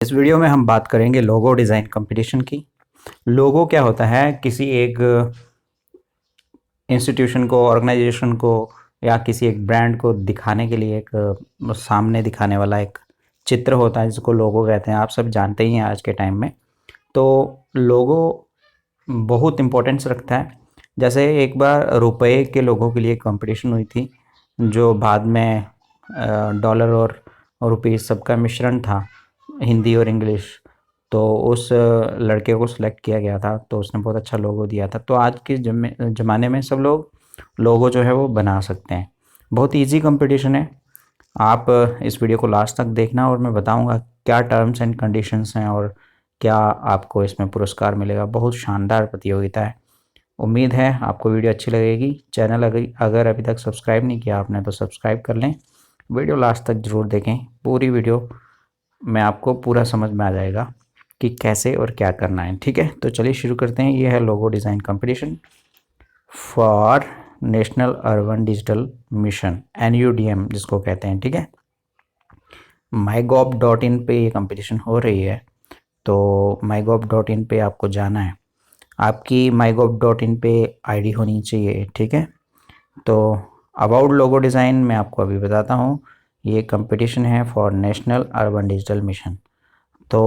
इस वीडियो में हम बात करेंगे लोगो डिज़ाइन कंपटीशन की। लोगो क्या होता है? किसी एक इंस्टीट्यूशन को, ऑर्गेनाइजेशन को या किसी एक ब्रांड को दिखाने के लिए एक सामने दिखाने वाला एक चित्र होता है जिसको लोगो कहते हैं। आप सब जानते ही हैं आज के टाइम में। तो लोगो बहुत इम्पोर्टेंस रखता है। जैसे एक बार रुपए के लोगों के लिए कंपटीशन हुई थी, जो बाद में डॉलर और रुपीस सबका मिश्रण था, हिंदी और इंग्लिश। तो उस लड़के को सिलेक्ट किया गया था, तो उसने बहुत अच्छा लोगो दिया था। तो आज के ज़माने में सब लोग लोगो जो है वो बना सकते हैं। बहुत इजी कंपटीशन है। आप इस वीडियो को लास्ट तक देखना और मैं बताऊंगा क्या टर्म्स एंड कंडीशंस हैं और क्या आपको इसमें पुरस्कार मिलेगा। बहुत शानदार प्रतियोगिता है। उम्मीद है आपको वीडियो अच्छी लगेगी। चैनल अगर अभी तक सब्सक्राइब नहीं किया आपने तो सब्सक्राइब कर लें। वीडियो लास्ट तक ज़रूर देखें। पूरी वीडियो में आपको पूरा समझ में आ जाएगा कि कैसे और क्या करना है। ठीक है, तो चलिए शुरू करते हैं। ये है logo design competition for national urban digital mission, NUDM जिसको कहते हैं। ठीक है, MyGov.in पे ये कंपटीशन हो रही है। तो MyGov.in पे आपको जाना है। आपकी MyGov.in पे आईडी होनी चाहिए। ठीक है, तो अबाउट लोगो डिज़ाइन मैं आपको अभी बताता हूँ। ये कंपटीशन है for national urban digital mission. तो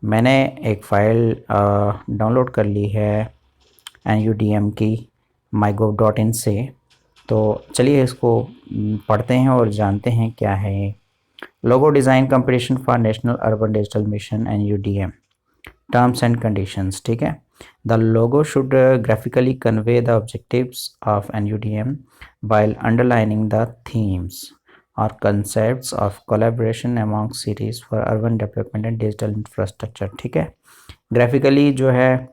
मैंने एक फ़ाइल डाउनलोड कर ली है NUDM की MyGov.in से। तो चलिए इसको पढ़ते हैं और जानते हैं क्या है। Logo design competition for national urban digital mission NUDM, terms and conditions. ठीक है, the logo should graphically convey the objectives of NUDM while underlining the themes or concepts of collaboration among cities for urban development and digital infrastructure। ठीक है, graphically जो है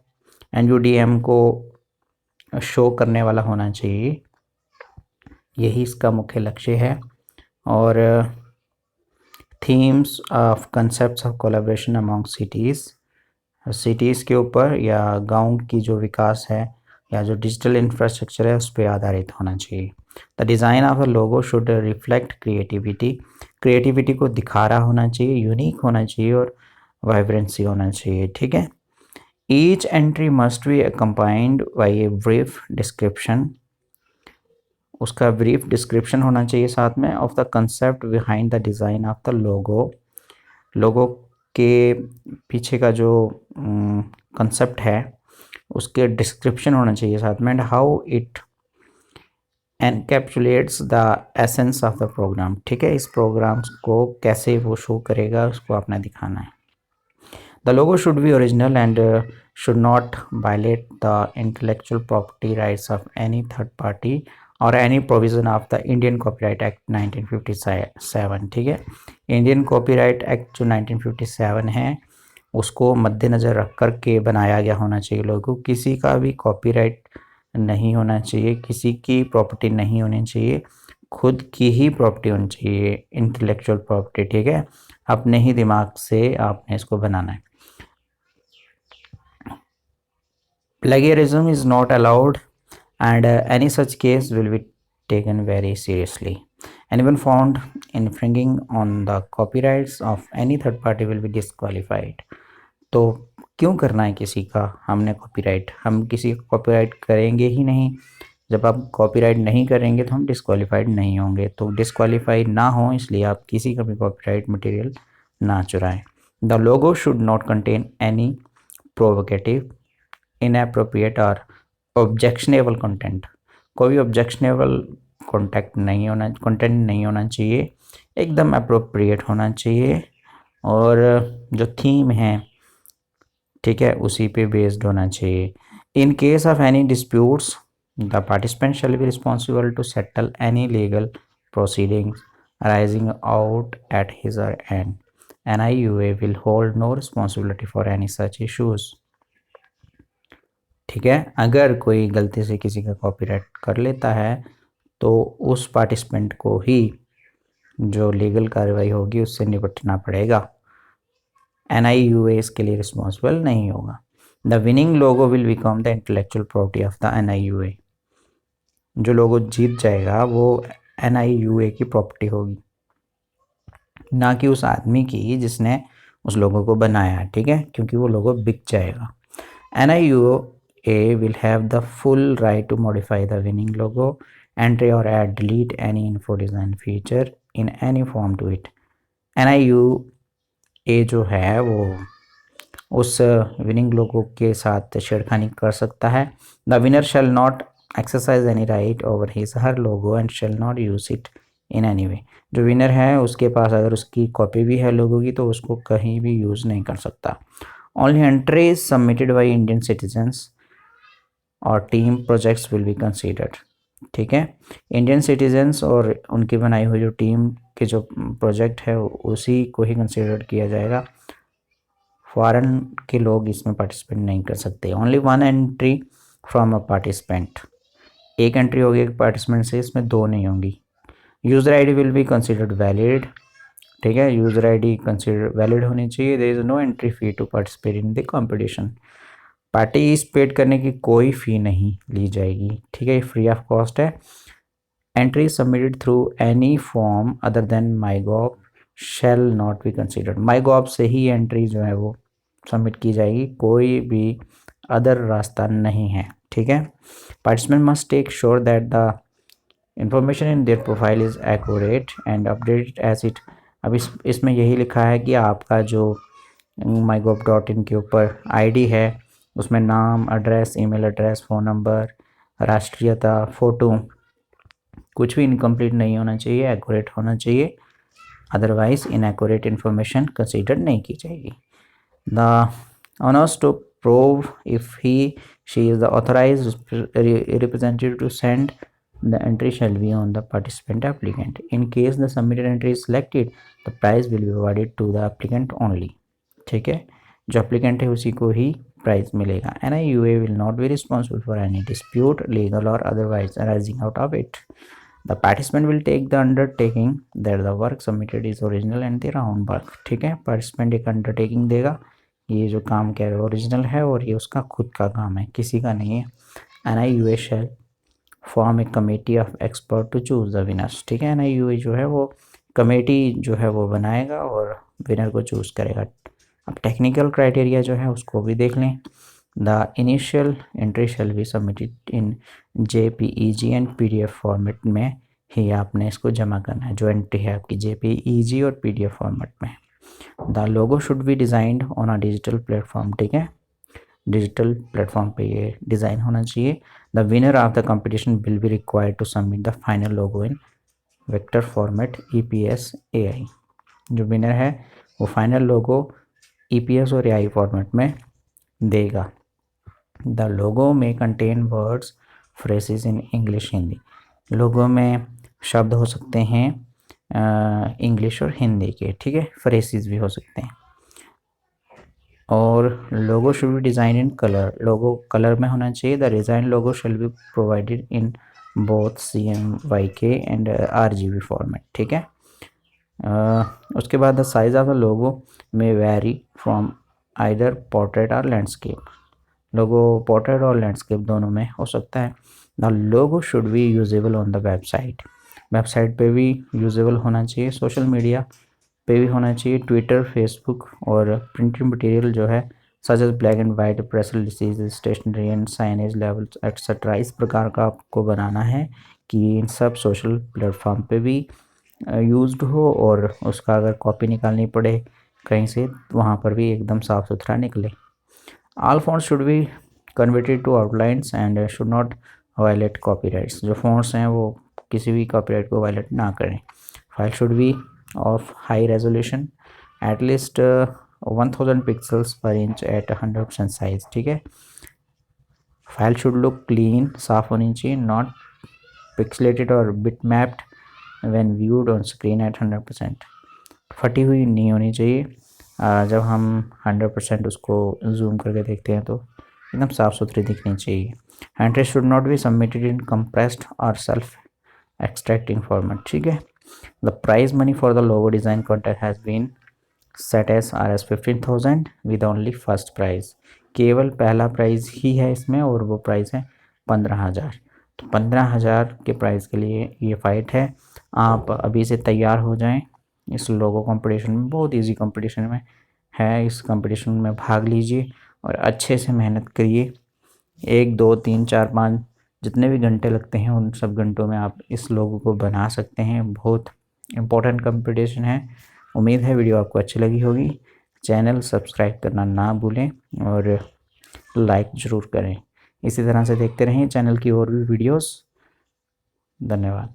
NUDM को show करने वाला होना चाहिए, यही इसका मुख्य लक्ष्य है। और themes of concepts of collaboration among cities के ऊपर या गांव की जो विकास है या जो डिजिटल इंफ्रास्ट्रक्चर है उस पर आधारित होना चाहिए। The design of a logo should reflect creativity को दिखा रहा होना चाहिए, यूनिक होना चाहिए और वाइब्रेंसी होना चाहिए। ठीक है, each entry must be accompanied by a brief description, उसका ब्रीफ डिस्क्रिप्शन होना चाहिए साथ में, of the concept behind the design of the logo के पीछे का जो कंसेप्ट है उसके डिस्क्रिप्शन होना चाहिए साथ में, and how it encapsulates the essence of the programme. ठीक है, इस प्रोग्राम को कैसे वो शो करेगा उसको आपने दिखाना है। The logo should B original and should not violate the intellectual property rights of any third party or any provision of the Indian Copyright Act 1957। ठीक है, इंडियन कॉपीराइट एक्ट जो 1957 है उसको मद्देनज़र रख कर के बनाया गया होना चाहिए। लोगों, किसी का भी कॉपीराइट नहीं होना चाहिए, किसी की प्रॉपर्टी नहीं होनी चाहिए, खुद की ही प्रॉपर्टी होनी चाहिए, इंटेलेक्चुअल प्रॉपर्टी। ठीक है, अपने ही दिमाग से आपने इसको बनाना है। Plagiarism is not allowed and any such case will be taken very seriously. Anyone found infringing on the copyrights of any third party will be disqualified। तो क्यों करना है किसी का हमने कॉपीराइट? हम किसी का कॉपीराइट करेंगे ही नहीं। जब आप कॉपीराइट नहीं करेंगे तो हम डिस्क्वालीफाइड नहीं होंगे। तो डिस्क्वालीफाइड ना हो इसलिए आप किसी का भी कॉपीराइट मटेरियल ना चुराएं। The logo should not contain any provocative, inappropriate और ऑब्जेक्शनेबल कंटेंट। कोई ऑब्जेक्शनेबल कंटेंट नहीं होना चाहिए, एकदम अप्रोप्रिएट होना चाहिए और जो थीम है, ठीक है, उसी पे बेस्ड होना चाहिए। In case of any disputes the participant shall be responsible to settle any legal proceedings arising out at his और end. NIUA will hold no responsibility for any such issues. ठीक है, अगर कोई गलती से किसी का कॉपीराइट कर लेता है तो उस पार्टिसिपेंट को ही जो लीगल कार्रवाई होगी उससे निपटना पड़ेगा। NIUA इसके लिए रिस्पॉन्सिबल नहीं होगा। The winning logo will become the intellectual property of the NIUA। जो लोगो जीत जाएगा वो NIUA की प्रॉपर्टी होगी, ना कि उस आदमी की जिसने उस लोगो को बनाया है, ठीक है, क्योंकि वो लोगो बिक जाएगा। NIUA will have the full right to modify the winning logo, entry or add, delete any info design feature in any form to it। NIUA जो है वो उस विनिंग लोगो के साथ छेड़खानी कर सकता है। The winner shall not exercise any right over his her logo and shall not use it in any way. जो विनर है उसके पास अगर उसकी कॉपी भी है लोगो की तो उसको कहीं भी यूज़ नहीं कर सकता। Only entries submitted by Indian citizens और team projects will be considered, ठीक है। इंडियन सिटीजन्स और उनकी बनाई हुई जो टीम के जो प्रोजेक्ट है उसी को ही कंसीडर किया जाएगा। फॉरेन के लोग इसमें पार्टिसिपेट नहीं कर सकते। Only one entry from a participant, एक एंट्री होगी एक पार्टिसिपेंट से, इसमें दो नहीं होंगी। User ID will be considered valid, ठीक है, यूज़र आईडी कंसिडर वैलिड होनी चाहिए। There is no entry fee to participate in the competition, participate करने की कोई फ़ी नहीं ली जाएगी, ठीक है, फ्री ऑफ कॉस्ट है। Entry submitted through any form other than MyGov shall not be considered, MyGov से ही एंट्री जो है वो सबमिट की जाएगी, कोई भी अदर रास्ता नहीं है, ठीक है। Participant must take sure that the information in their profile is accurate and updated as it. अब इसमें यही लिखा है कि आपका जो mygov.in के ऊपर आईडी है उसमें नाम, address, email address, phone number, राष्ट्रीयता, फ़ोटो कुछ भी इनकम्प्लीट नहीं होना चाहिए, एक्यूरेट होना चाहिए, अदरवाइज इनएक्यूरेट इन्फॉर्मेशन कंसीडर नहीं की जाएगी। The owners to prove if he she is the authorised representative to send the entry shall be on the participant applicant. In case the submitted entry is selected, the prize will be awarded to the applicant only, ठीक है, जो applicant है उसी को ही prize मिलेगा। NIUA will not be responsible for any dispute, legal or otherwise, arising out of it. The participant will take the undertaking that the work submitted is original and their own work, ठीक है, participant एक undertaking देगा, ये जो काम क्या है original है और ये उसका खुद का काम है, किसी का नहीं है। NIUA shall form a committee of expert to choose the winners, ठीक है, NIUA जो है वो कमेटी जो है वो बनाएगा और विनर को चूज़ करेगा। अब टेक्निकल क्राइटेरिया जो है उसको भी देख लें। The initial entry shall be submitted in JPEG and PDF format में ही आपने इसको जमा करना है, जो एंट्री है आपकी JPEG और PDF फॉर्मेट में। The logo should be designed on a digital platform, ठीक है, डिजिटल प्लेटफॉर्म पे ये डिज़ाइन होना चाहिए। The winner of the competition will be required to submit the final logo in vector format EPS AI। जो winner है वो final logo EPS और AI फॉर्मेट में देगा। द लोगो में contain words phrases in English Hindi, logo में शब्द हो सकते हैं इंग्लिश और हिंदी के, ठीक है, फ्रेजेस भी हो सकते हैं। और logo should be design in colour, logo colour में होना चाहिए। The design logo shall be provided in both CMYK and RGB format, ठीक है। उसके बाद the size of the logo may vary from either portrait और लैंडस्केप, लोगो पोर्ट्रेट और landscape दोनों में हो सकता है। The logo should be usable on the website, website पे भी यूजेबल होना चाहिए, सोशल मीडिया पे भी होना चाहिए, ट्विटर, फेसबुक और प्रिंटेड मटेरियल जो है such as black and white, press release, stationery and signage levels etcetera, इस प्रकार का आपको बनाना है कि इन सब सोशल प्लेटफॉर्म पे भी यूज्ड हो और उसका अगर कॉपी निकालनी पड़े कहीं से वहाँ पर भी एकदम साफ़ सुथरा निकले। All fonts should be converted to outlines and should not violate copyrights, जो फॉन्ट्स हैं वो किसी भी कॉपीराइट को वायलेट ना करें। File should be of high resolution at least 1000 pixels per inch at 100% size, ठीक है। फाइल शुड लुक क्लीन, साफ होनी चाहिए, not pixelated or bitmapped when viewed on screen at 100%, फटी हुई नहीं होनी चाहिए, जब हम 100% उसको जूम करके देखते हैं तो एकदम साफ़ सुथरी दिखनी चाहिए। Entry should not be submitted in compressed और सेल्फ एक्सट्रैक्टिंग फॉर्मेट, ठीक है। The prize money for the logo design contest has been set as Rs 15,000 with only first prize, केवल पहला प्राइज़ ही है इसमें और वो प्राइज़ है 15,000। तो 15,000 के प्राइज़ के लिए ये फाइट है। आप अभी से तैयार हो जाएं इस लोगो कंपटीशन में, बहुत इजी कंपटीशन में है इस कंपटीशन में भाग लीजिए और अच्छे से मेहनत करिए। 1 2 3 4 5 जितने भी घंटे लगते हैं उन सब घंटों में आप इस लोगो को बना सकते हैं। बहुत इम्पोर्टेंट कंपटीशन है। उम्मीद है वीडियो आपको अच्छी लगी होगी। चैनल सब्सक्राइब करना ना भूलें और लाइक ज़रूर करें। इसी तरह से देखते रहें चैनल की और भी वीडियोस। धन्यवाद।